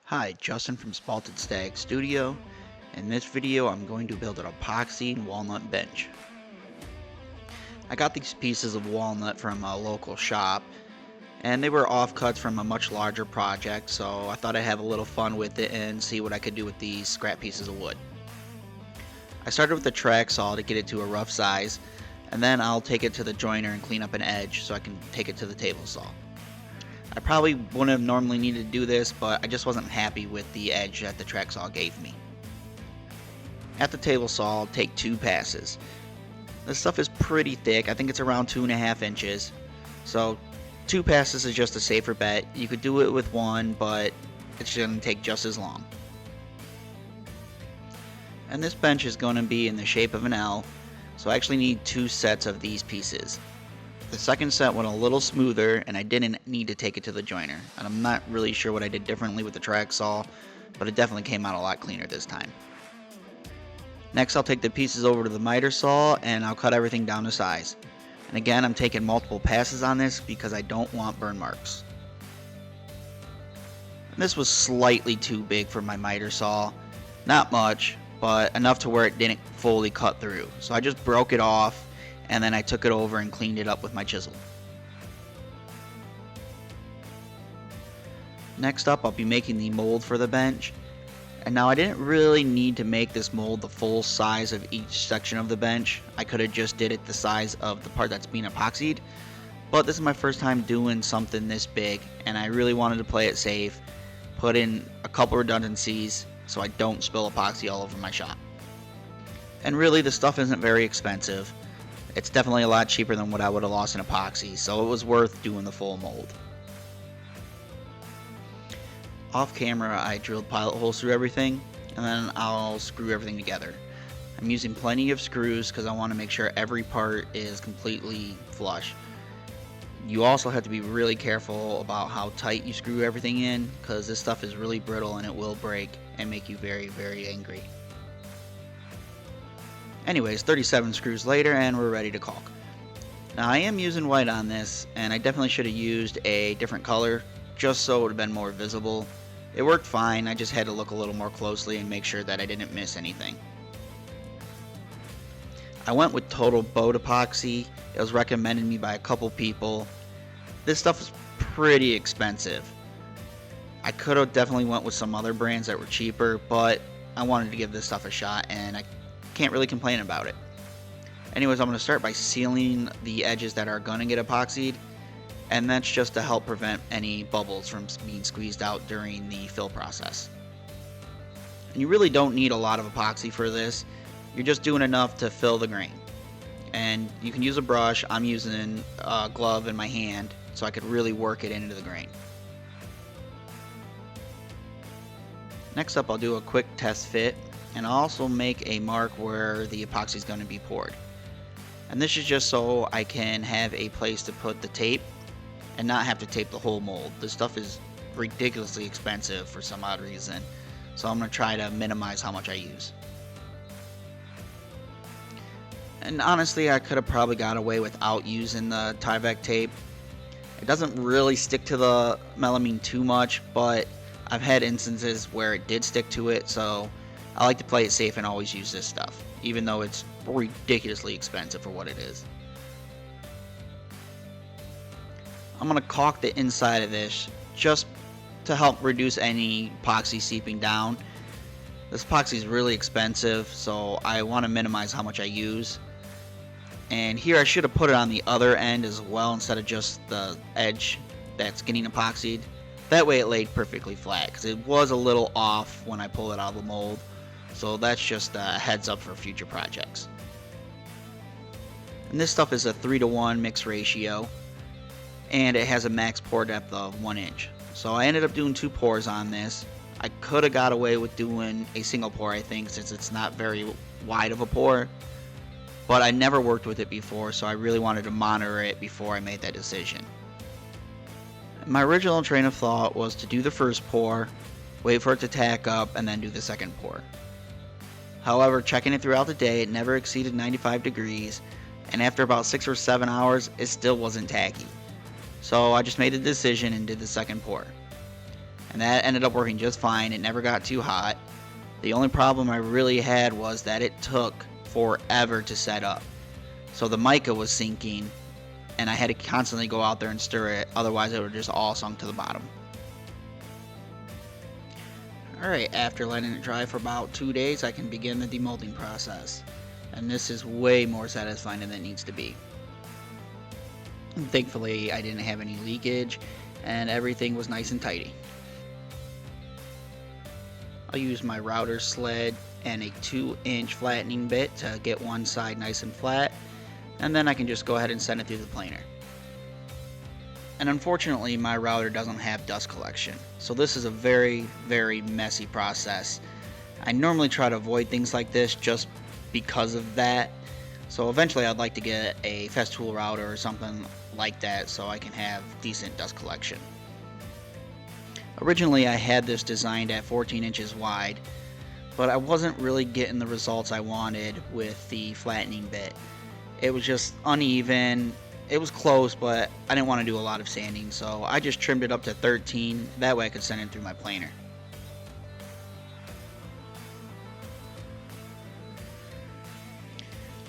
Hi, Justin from Spalted Stag Studio. In this video, I'm going to build an epoxy walnut bench. I got these pieces of walnut from a local shop, and they were offcuts from a much larger project, so I thought I'd have a little fun with it and see what I could do with these scrap pieces of wood. I started with the track saw to get it to a rough size, and then I'll take it to the joiner and clean up an edge so I can take it to the table saw. I probably wouldn't have normally needed to do this, but I just wasn't happy with the edge that the track saw gave me. At the table saw, I'll take 2 passes. This stuff is pretty thick. I think it's around 2.5 inches. So 2 passes is just a safer bet. You could do it with 1, but it's going to take just as long. And this bench is going to be in the shape of an L, so I actually need 2 sets of these pieces. The second set went a little smoother, and I didn't need to take it to the joiner. And I'm not really sure what I did differently with the track saw, but it definitely came out a lot cleaner this time. Next, I'll take the pieces over to the miter saw, and I'll cut everything down to size. And again, I'm taking multiple passes on this because I don't want burn marks. And this was slightly too big for my miter saw. Not much, but enough to where it didn't fully cut through. So I just broke it off, and then I took it over and cleaned it up with my chisel. Next up, I'll be making the mold for the bench. And now I didn't really need to make this mold the full size of each section of the bench. I could have just did it the size of the part that's being epoxied. But this is my first time doing something this big, and I really wanted to play it safe. Put in a couple redundancies so I don't spill epoxy all over my shop. And really, the stuff isn't very expensive. It's definitely a lot cheaper than what I would have lost in epoxy, so it was worth doing the full mold. Off camera, I drilled pilot holes through everything, and then I'll screw everything together. I'm using plenty of screws because I want to make sure every part is completely flush. You also have to be really careful about how tight you screw everything in, because this stuff is really brittle and it will break and make you very, very angry. Anyways, 37 screws later, and we're ready to caulk. Now I am using white on this, and I definitely should have used a different color just so it would have been more visible. It worked fine, I just had to look a little more closely and make sure that I didn't miss anything. I went with Total Boat Epoxy. It was recommended me by a couple people. This stuff is pretty expensive. I could have definitely went with some other brands that were cheaper, but I wanted to give this stuff a shot, and I can't really complain about it. Anyways, I'm going to start by sealing the edges that are going to get epoxied, and that's just to help prevent any bubbles from being squeezed out during the fill process. And you really don't need a lot of epoxy for this. You're just doing enough to fill the grain. And you can use a brush. I'm using a glove in my hand so I could really work it into the grain. Next up, I'll do a quick test fit, and I'll also make a mark where the epoxy is going to be poured. And this is just so I can have a place to put the tape and not have to tape the whole mold. This stuff is ridiculously expensive for some odd reason, so I'm going to try to minimize how much I use. And honestly, I could have probably got away without using the Tyvek tape. It doesn't really stick to the melamine too much, but I've had instances where it did stick to it, so I like to play it safe and always use this stuff, even though it's ridiculously expensive for what it is. I'm going to caulk the inside of this just to help reduce any epoxy seeping down. This epoxy is really expensive, so I want to minimize how much I use. And here I should have put it on the other end as well instead of just the edge that's getting epoxied. That way it laid perfectly flat, because it was a little off when I pulled it out of the mold. So that's just a heads up for future projects. And this stuff is a 3:1 mix ratio, and it has a max pour depth of 1 inch. So I ended up doing 2 pours on this. I could have got away with doing a single pour, I think, since it's not very wide of a pour. But I never worked with it before, so I really wanted to monitor it before I made that decision. My original train of thought was to do the first pour, wait for it to tack up, and then do the second pour. However, checking it throughout the day, it never exceeded 95 degrees, and after about 6 or 7 hours, it still wasn't tacky. So I just made a decision and did the second pour. and that ended up working just fine. It never got too hot. The only problem I really had was that it took forever to set up. So the mica was sinking, and I had to constantly go out there and stir it, otherwise it would just all sunk to the bottom. Alright, after letting it dry for about 2 days, I can begin the demolding process. And this is way more satisfying than it needs to be. Thankfully, I didn't have any leakage, and everything was nice and tidy. I'll use my router sled and a 2-inch flattening bit to get one side nice and flat, and then I can just go ahead and send it through the planer. And unfortunately, my router doesn't have dust collection, so this is a very messy process. I normally try to avoid things like this just because of that, so eventually I'd like to get a Festool router or something like that so I can have decent dust collection. Originally I had this designed at 14 inches wide, but I wasn't really getting the results I wanted with the flattening bit. It was just uneven. It was close, but I didn't want to do a lot of sanding, so I just trimmed it up to 13. That way I could send it through my planer.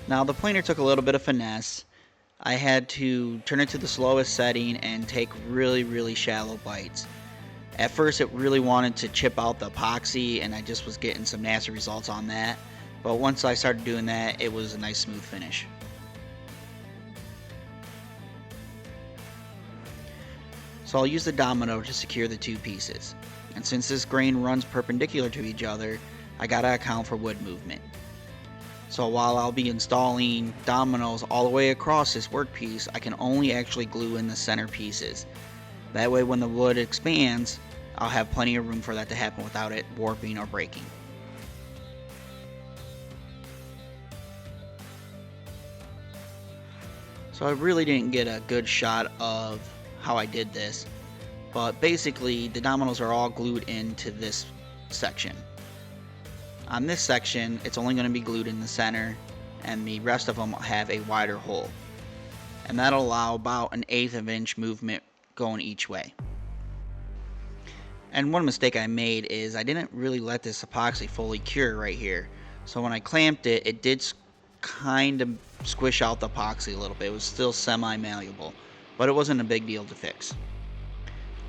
Now the planer took a little bit of finesse. I had to turn it to the slowest setting and take really shallow bites. At first it really wanted to chip out the epoxy, and I just was getting some nasty results on that. But once I started doing that, it was a nice smooth finish. So I'll use the domino to secure the two pieces. And since this grain runs perpendicular to each other, I gotta account for wood movement. So while I'll be installing dominoes all the way across this workpiece, I can only actually glue in the center pieces. That way when the wood expands, I'll have plenty of room for that to happen without it warping or breaking. So I really didn't get a good shot of how I did this, but basically the dominoes are all glued into this section. On this section, it's only going to be glued in the center, and the rest of them have a wider hole, and that'll allow about 1/8 of an inch movement going each way. And one mistake I made is I didn't really let this epoxy fully cure right here, so when I clamped it, it did kind of squish out the epoxy a little bit. It was still semi-malleable, but it wasn't a big deal to fix.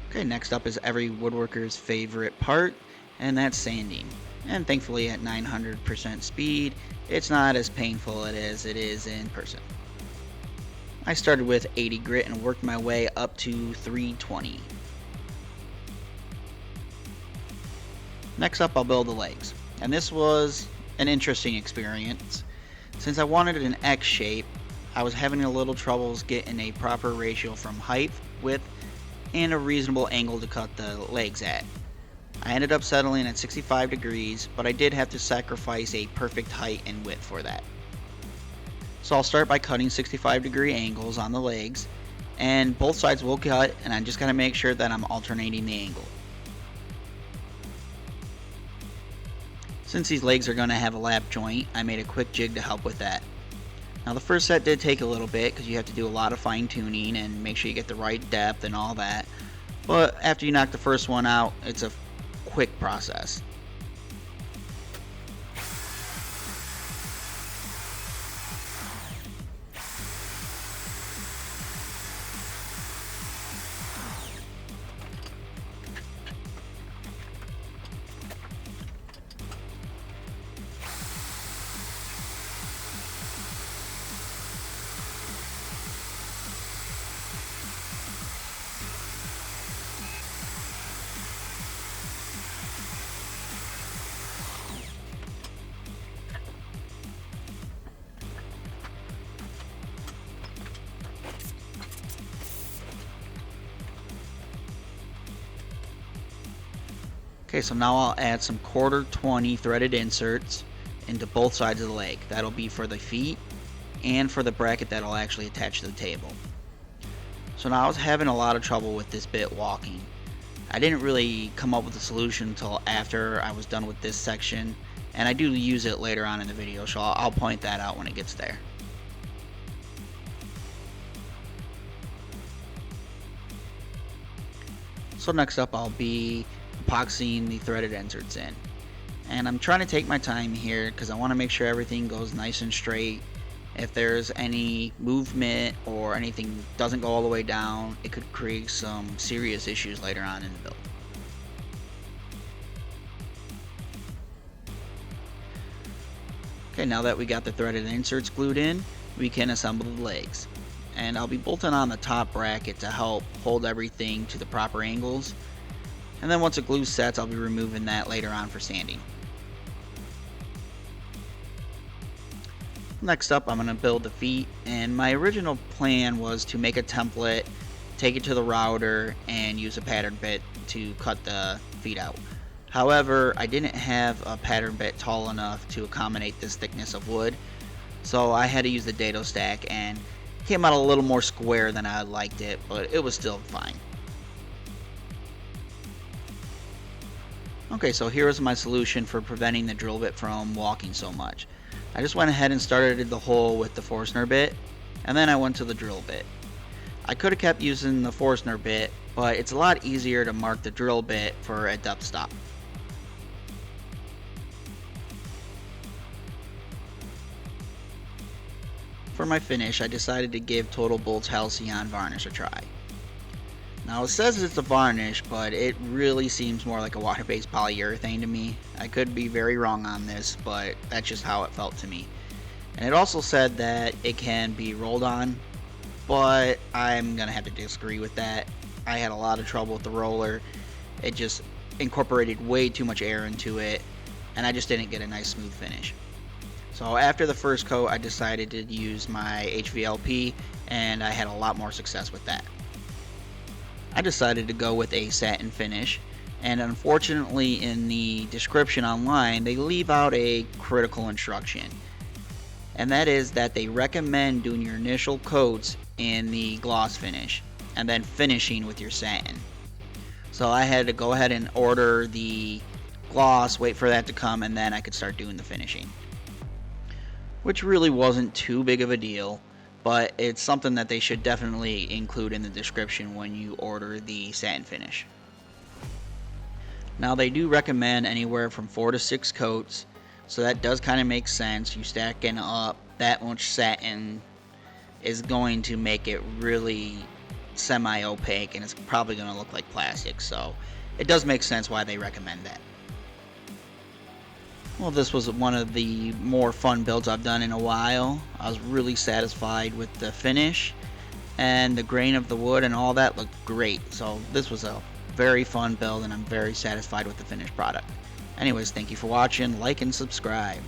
Okay, next up is every woodworker's favorite part, and that's sanding. And thankfully at 900% speed, it's not as painful as it is in person. I started with 80 grit and worked my way up to 320. Next up, I'll build the legs. And this was an interesting experience. Since I wanted an X shape, I was having a little troubles getting a proper ratio from height, width, and a reasonable angle to cut the legs at. I ended up settling at 65 degrees, but I did have to sacrifice a perfect height and width for that. So I'll start by cutting 65-degree angles on the legs, and both sides will cut, and I just gotta make sure that I'm alternating the angle. Since these legs are gonna have a lap joint, I made a quick jig to help with that. Now the first set did take a little bit because you have to do a lot of fine tuning and make sure you get the right depth and all that, but after you knock the first one out, it's a quick process. Okay, so now I'll add some 1/4-20 threaded inserts into both sides of the leg. That'll be for the feet and for the bracket that'll actually attach to the table. So now I was having a lot of trouble with this bit walking. I didn't really come up with a solution until after I was done with this section, and I do use it later on in the video, so I'll point that out when it gets there. So next up I'll be epoxying the threaded inserts in. And I'm trying to take my time here because I want to make sure everything goes nice and straight. If there's any movement or anything doesn't go all the way down, it could create some serious issues later on in the build. Okay, now that we got the threaded inserts glued in, we can assemble the legs. And I'll be bolting on the top bracket to help hold everything to the proper angles. And then once the glue sets, I'll be removing that later on for sanding. Next up, I'm going to build the feet, and my original plan was to make a template, take it to the router, and use a pattern bit to cut the feet out. However, I didn't have a pattern bit tall enough to accommodate this thickness of wood, so I had to use the dado stack, and it came out a little more square than I liked it, but it was still fine. Okay, so here is my solution for preventing the drill bit from walking so much. I just went ahead and started the hole with the Forstner bit, and then I went to the drill bit. I could have kept using the Forstner bit, but it's a lot easier to mark the drill bit for a depth stop. For my finish, I decided to give Total Bolt's Halcyon varnish a try. Now it says it's a varnish, but it really seems more like a water-based polyurethane to me. I could be very wrong on this, but that's just how it felt to me. And it also said that it can be rolled on, but I'm gonna have to disagree with that. I had a lot of trouble with the roller. It just incorporated way too much air into it, and I just didn't get a nice smooth finish. So after the first coat, I decided to use my HVLP, and I had a lot more success with that. I decided to go with a satin finish, and unfortunately in the description online they leave out a critical instruction, and that is that they recommend doing your initial coats in the gloss finish and then finishing with your satin. So I had to go ahead and order the gloss, wait for that to come, and then I could start doing the finishing, which really wasn't too big of a deal. But it's something that they should definitely include in the description when you order the satin finish. Now they do recommend anywhere from 4 to 6 coats, so that does kind of make sense. You stacking up that much satin is going to make it really semi-opaque, and it's probably going to look like plastic, so it does make sense why they recommend that. Well, this was one of the more fun builds I've done in a while. I was really satisfied with the finish, and the grain of the wood and all that looked great. So this was a very fun build, and I'm very satisfied with the finished product. Anyways, thank you for watching, like and subscribe.